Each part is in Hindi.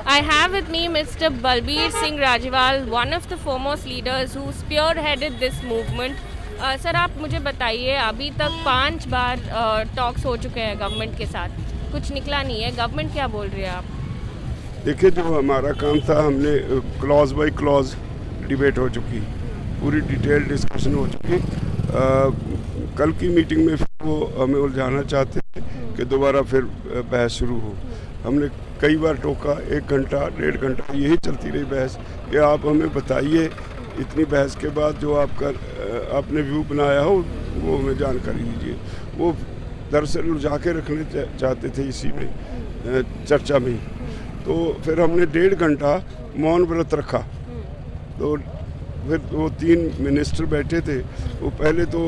I have with me Mr. Balbir Singh Rajwal, one of the foremost leaders who spearheaded this movement. Sir आप मुझे बताइए, अभी तक 5 बार टॉक्स हो चुके हैं गवर्नमेंट के साथ, कुछ निकला नहीं है, गवर्नमेंट क्या बोल रही है आप? देखिए, जो हमारा काम था, हमने क्लॉज बाय क्लॉज डिबेट हो चुकी, पूरी डिटेल डिस्कशन हो चुकी। कल की मीटिंग में फिर वो हमें उलझाना चाहते थे कि दोबारा फिर बहस शुरू हो। हमने कई बार टोका, 1 घंटा 1.5 घंटा यही चलती रही बहस कि आप हमें बताइए, इतनी बहस के बाद जो आपने व्यू बनाया हो वो हमें जानकारी दीजिए। वो दरअसल उलझा के रखने चाहते थे इसी में चर्चा में। तो फिर हमने 1.5 घंटा मौन व्रत रखा। तो फिर वो 3 मिनिस्टर बैठे थे, वो पहले तो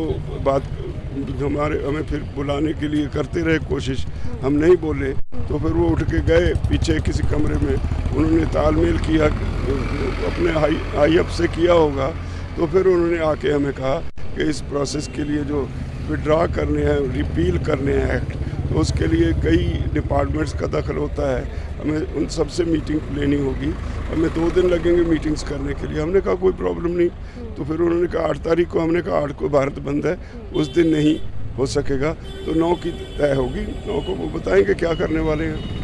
बात हमें फिर बुलाने के लिए करते रहे कोशिश, हम नहीं बोले। तो फिर वो उठ के गए पीछे किसी कमरे में, उन्होंने तालमेल किया, अपने हाई अप से किया होगा। तो फिर उन्होंने आके हमें कहा कि इस प्रोसेस के लिए जो विड्रॉ करने हैं, रिपील करने हैं एक्ट, तो उसके लिए कई डिपार्टमेंट्स का दखल होता है, हमें उन सब से मीटिंग लेनी होगी, हमें 2 दिन लगेंगे मीटिंग्स करने के लिए। हमने कहा कोई प्रॉब्लम नहीं। तो फिर उन्होंने कहा 8 तारीख को, हमने कहा 8 को भारत बंद है, उस दिन नहीं हो सकेगा, तो 9 की तय होगी, 9 को वो बताएंगे क्या करने वाले हैं।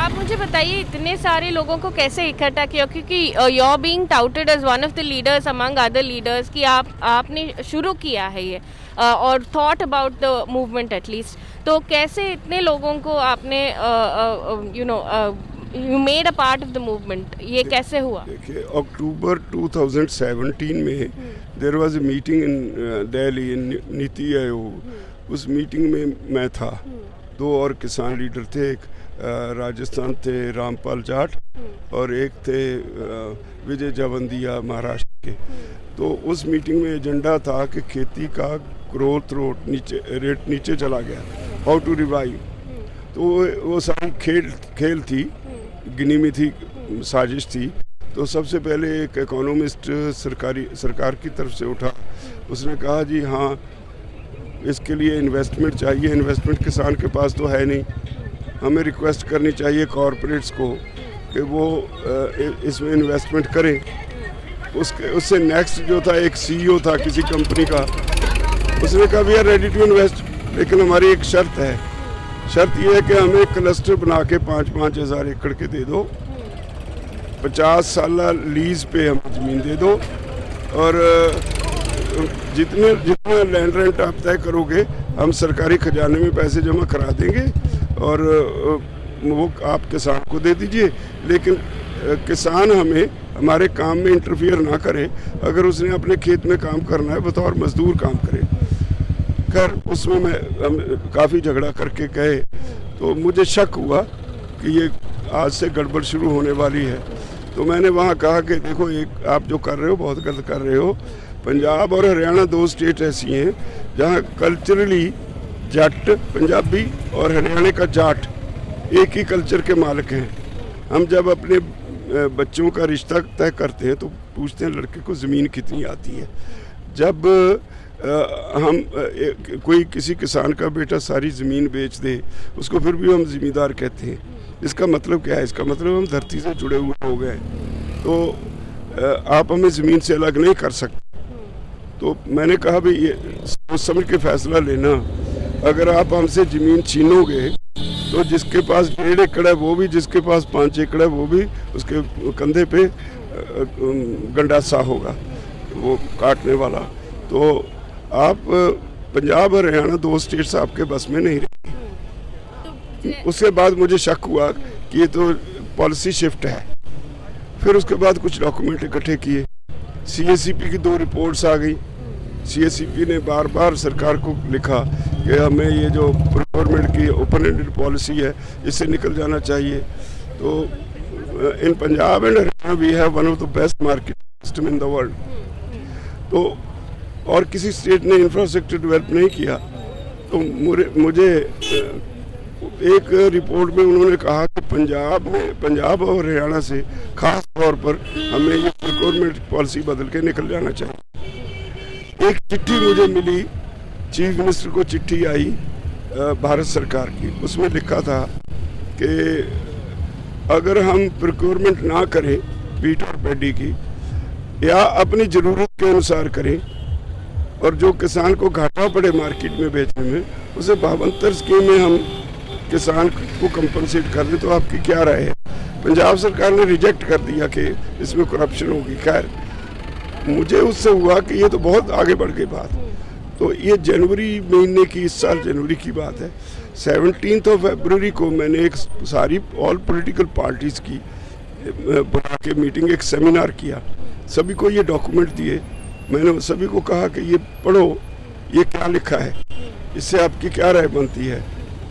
आप मुझे बताइए, इतने सारे लोगों को कैसे इकट्ठा किया, क्योंकि you are being touted as one of the leaders among other leaders कि आपने शुरू किया है ये और thought about the movement at least, तो कैसे इतने लोगों को आपने you made a part of the movement, ये कैसे हुआ? देखिए, अक्टूबर 2017 में there was a meeting in Delhi in NITI Aayog. उस मीटिंग में मैं था, 2 और किसान लीडर थे, एक राजस्थान थे रामपाल जाट और एक थे विजय जवंदिया महाराष्ट्र के। तो उस मीटिंग में एजेंडा था कि खेती का ग्रोथ रेट नीचे चला गया, हाउ टू रिवाइव। तो वो सारी खेल थी, गिनी थी, साजिश थी। तो सबसे पहले एक इकोनॉमिस्ट सरकार की तरफ से उठा, उसने कहा जी हाँ, इसके लिए इन्वेस्टमेंट चाहिए, इन्वेस्टमेंट किसान के पास तो है नहीं, हमें रिक्वेस्ट करनी चाहिए कॉरपोरेट्स को कि वो इसमें इन्वेस्टमेंट करें। उससे नेक्स्ट जो था, एक सीईओ था किसी कंपनी का, उसने कहा we are ready to invest, लेकिन हमारी एक शर्त है, शर्त ये है कि हमें क्लस्टर बना के 5-5 हज़ार एकड़ के दे दो, 50 साल लीज पे हमें ज़मीन दे दो, और जितना लैंड रेंट आप तय करोगे हम सरकारी खजाने में पैसे जमा करा देंगे और वो आप किसान को दे दीजिए, लेकिन किसान हमारे काम में इंटरफियर ना करे। अगर उसने अपने खेत में काम करना है बतौर मजदूर काम करे। खैर उसमें हम काफ़ी झगड़ा करके गए, तो मुझे शक हुआ कि ये आज से गड़बड़ शुरू होने वाली है। तो मैंने वहाँ कहा कि देखो, एक आप जो कर रहे हो बहुत गलत कर रहे हो। पंजाब और हरियाणा 2 स्टेट ऐसी हैं जहाँ कल्चरली जट पंजाबी और हरियाणा का जाट एक ही कल्चर के मालिक हैं। हम जब अपने बच्चों का रिश्ता तय करते हैं तो पूछते हैं लड़के को ज़मीन कितनी आती है। जब हम कोई किसी किसान का बेटा सारी ज़मीन बेच दे, उसको फिर भी हम ज़मींदार कहते हैं। इसका मतलब क्या है? इसका मतलब हम धरती से जुड़े हुए हो गए। तो आप हमें ज़मीन से अलग नहीं कर सकते। तो मैंने कहा भाई, ये सोच समझ के फैसला लेना। अगर आप हमसे ज़मीन छीनोगे तो जिसके पास 1.5 एकड़ है वो भी, जिसके पास 5 एकड़ है वो भी, उसके कंधे पे गंडासा होगा वो काटने वाला। तो आप पंजाब और हरियाणा 2 स्टेट्स आपके बस में नहीं रहेगी। उसके बाद मुझे शक हुआ कि ये तो पॉलिसी शिफ्ट है। फिर उसके बाद कुछ डॉक्यूमेंट इकट्ठे किए, CACP की 2 रिपोर्ट्स आ गई। CACP ने बार बार सरकार को लिखा कि हमें ये जो प्रोक्योरमेंट की ओपन एंडेड पॉलिसी है इससे निकल जाना चाहिए। तो in Punjab and Haryana we have one of the best market system in the world. तो और किसी स्टेट ने इंफ्रास्ट्रक्चर डेवलप नहीं किया। तो मुझे एक रिपोर्ट में उन्होंने कहा कि पंजाब और हरियाणा से खास तौर पर हमें ये प्रोक्योरमेंट पॉलिसी बदल के निकल जाना चाहिए। एक चिट्ठी मुझे मिली, चीफ मिनिस्टर को चिट्ठी आई भारत सरकार की, उसमें लिखा था कि अगर हम प्रोक्योरमेंट ना करें वीट और पैडी की, या अपनी ज़रूरत के अनुसार करें, और जो किसान को घाटा पड़े मार्केट में बेचने में, उसे 52 स्कीम में हम किसान को कंपनसेट कर दें, तो आपकी क्या राय है? पंजाब सरकार ने रिजेक्ट कर दिया कि इसमें करप्शन होगी। खैर, मुझे उससे हुआ कि ये तो बहुत आगे बढ़ गई बात। तो ये जनवरी महीने की, इस साल जनवरी की बात है। 17 फरवरी को मैंने एक सारी ऑल पॉलिटिकल पार्टीज़ की बुला के मीटिंग, एक सेमिनार किया, सभी को ये डॉक्यूमेंट दिए। मैंने सभी को कहा कि ये पढ़ो, ये क्या लिखा है, इससे आपकी क्या राय बनती है।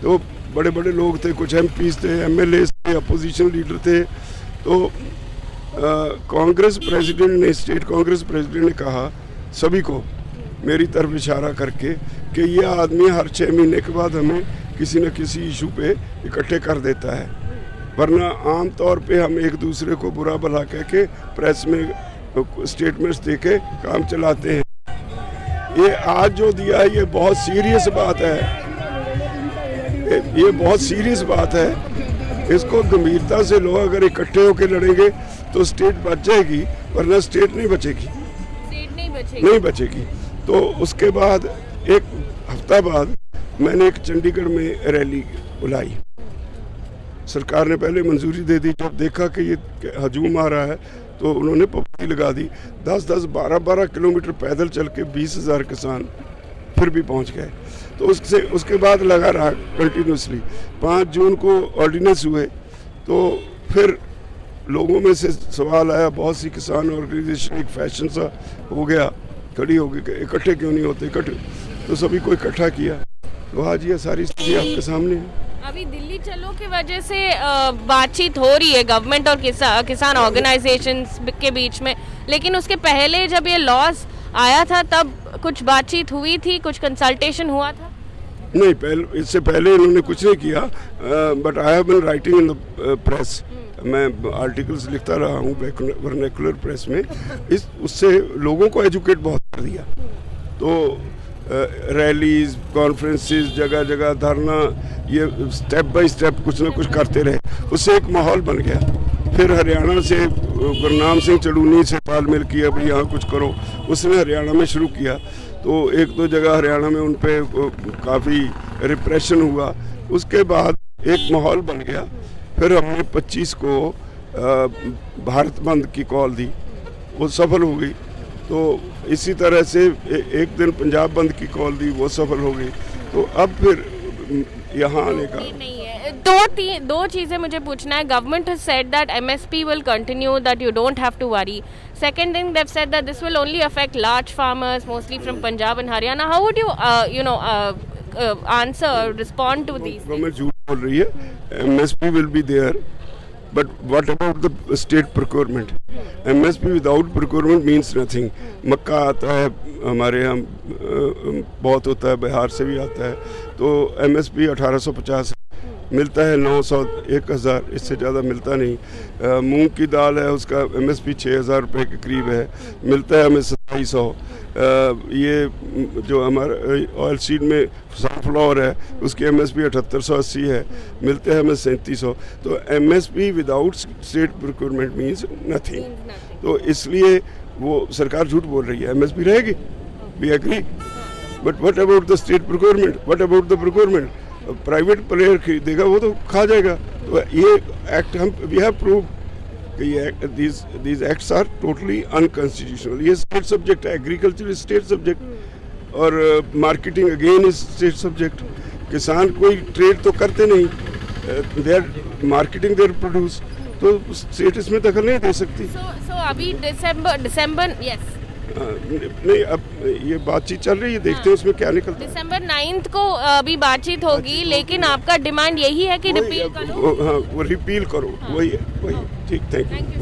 तो बड़े बड़े लोग थे, कुछ एमपीज थे, एमएलए थे, अपोजिशन लीडर थे। तो कांग्रेस प्रेसिडेंट ने, स्टेट कांग्रेस प्रेसिडेंट ने कहा सभी को, मेरी तरफ इशारा करके, कि ये आदमी हर 6 महीने के बाद हमें किसी न किसी इशू पे इकट्ठे कर देता है, वरना आम तौर पे हम एक दूसरे को बुरा भला कह के प्रेस में स्टेटमेंट्स दे के काम चलाते हैं। ये आज जो दिया है ये बहुत सीरियस बात है, ये बहुत सीरियस बात है। इसको गंभीरता से लो। अगर इकट्ठे होकर लड़ेंगे तो स्टेट बच जाएगी, वरना स्टेट नहीं बचेगी, नहीं बचेगी। तो उसके बाद एक हफ्ता बाद मैंने एक चंडीगढ़ में रैली बुलाई। सरकार ने पहले मंजूरी दे दी, जब देखा कि ये हजूम आ रहा है तो उन्होंने पाबंदी लगा दी। 10-10, 12-12 किलोमीटर पैदल चल के 20,000 किसान फिर भी पहुंच गए। तो उसके बाद लगा रहा कंटिन्यूसली। 5 जून को ऑर्डिनेंस हुए, तो फिर लोगों में से सवाल आया, बहुत सी किसान ऑर्गेनाइजेशन, एक फैशन सा हो गया, खड़ी हो गई, इकट्ठे क्यों नहीं होते, इकट्ठे। तो सभी को इकट्ठा किया। तो आज ये सारी स्थिति आपके सामने है। अभी दिल्ली चलो की वजह से बातचीत हो रही है गवर्नमेंट और किसान ऑर्गेनाइजेशंस के बीच में, लेकिन उसके पहले जब ये लॉस आया था तब कुछ बातचीत हुई थी, कुछ कंसल्टेशन हुआ था? नहीं, इससे पहले इन्होंने कुछ नहीं किया। But I have been writing in the press. मैं आर्टिकल्स लिखता रहा हूँ वर्नेकुलर प्रेस में। उससे लोगों को एजुकेट बहुत कर दिया। तो रैलीज, कॉन्फ्रेंसेस, जगह जगह धरना, ये स्टेप बाय स्टेप कुछ ना कुछ करते रहे, उससे एक माहौल बन गया। फिर हरियाणा से गुरनाम सिंह चड़ूनी से तालमेल किया, भाई यहाँ कुछ करो, उसने हरियाणा में शुरू किया। तो 1-2 जगह हरियाणा में उन पे काफ़ी रिप्रेशन हुआ। उसके बाद एक माहौल बन गया। फिर हमने 25 को भारत बंद की कॉल दी, वो सफल हो गई। तो इसी तरह से एक दिन पंजाब बंद की कॉल दी, वो सफल हो गई। तो अब फिर यहाँ आने का नहीं है। दो चीज़ें मुझे पूछना है। Government has said that MSP will continue, that you don't have to worry. Second thing, they've said that this will only affect large farmers, mostly from Punjab and Haryana. How would you, answer, respond to these? Government झूठ बोल रही है। MSP will be there, but what about the state procurement? MSP without procurement means nothing. मक्का आता है हमारे यहाँ बहुत होता है, बिहार से भी आता है। तो MSP 1850 मिलता है, 900, 1000, इससे ज़्यादा मिलता नहीं। मूंग की दाल है, उसका MSP 6000 रुपये के करीब है, मिलता है हमें 2700। ये जो हमारा ऑयल सीड में सनफ्लावर है, उसकी MSP 7880 है, मिलते हैं हमें 3700। तो MSP without state procurement means nothing. तो इसलिए वो सरकार झूठ बोल रही है। MSP रहेगी, we agree, but what about the state procurement, what about the procurement? Private player खरीदेगा वो तो खा जाएगा। तो ये एक्ट हम वी हैव प्रूव कि ये these acts are totally unconstitutional. ये स्टेट सब्जेक्ट है, एग्रीकल्चर स्टेट सब्जेक्ट, और marketing again is state subject. किसान कोई ट्रेड तो करते नहीं, they are marketing their produce, तो स्टेट इसमें दखल नहीं दे सकती। So अभी दिसंबर यस नहीं, अब ये बातचीत चल रही है, देखते हैं उसमें क्या निकलता है। दिसंबर 9 को अभी बातचीत होगी, लेकिन आपका डिमांड यही है कि रिपील करो? हाँ, वो रिपील करो, वही है, वही। ठीक, थैंक यू।